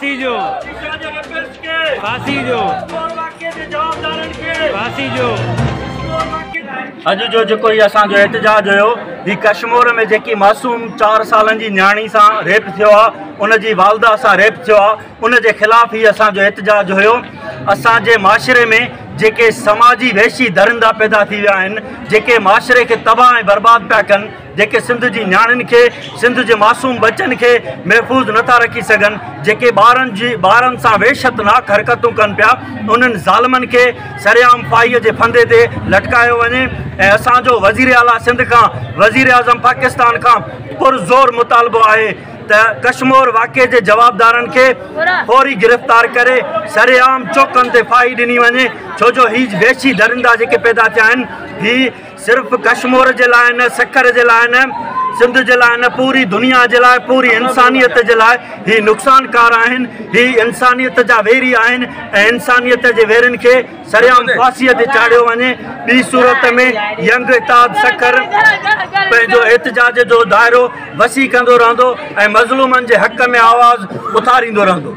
फांसी जो फांसी जो फांसी जो अॼु जो जेको ही असांजो एहतजाज हुयो ही कश्मीर में जेकी मासूम 4 सालनि जी न्याणी सां रेप थियो आहे, उनजी वालदा सां रेप थियो आहे, उनजे ख़िलाफ़ ही असांजो एहतजाज हुयो। असांजे माशरे में जेके समाजी वहशी दरिंदा पैदा थी विया आहिनि, जेके माशरे खे तबाह ऐं बर्बाद पिया कनि, जेके सिंध जी न्याणियुनि खे, सिंध जे मासूम बच्चनि खे महफ़ूज़ नथा रखी सघनि, जेके ॿारनि सां वहशतनाक हरकतूं कनि पिया, उन्हनि ज़ालिमनि खे सरेआम फाईअ जे फंदे ते लटकायो वञे। ऐं असांजो वज़ीर आला सिंध खां, वज़ीर आज़म पाकिस्तान खां पुरज़ोर मुतालबो आहे त कश्मीर वाक़े जे जवाबदारनि खे फौरी गिरफ़्तार करे सरेआम चौकनि ते फाई ॾिनी वञे, छो जो ही वहशी दरिंदा जेके पैदा थिया आहिनि, ही सिर्फ़ु कश्मीर जे लाइ न, सखर जे लाइ न, सिंध जे लाइ न, पूरी दुनिया जे लाइ, पूरी इंसानियत जे लाइ ही नुक़सानकार आहिनि। ही इंसानियत जा वेरी आहिनि ऐं इंसानियत जे वेरनि खे सरेआम फांसीअ ते चाढ़ियो वञे। ॿी सूरत में यंग इत्तेहाद सखर पंहिंजो एहतजाज जो दाइरो वसी कंदो रहंदो ऐं मज़लूमनि जे हक़ में आवाज़ उथारींदो रहंदो।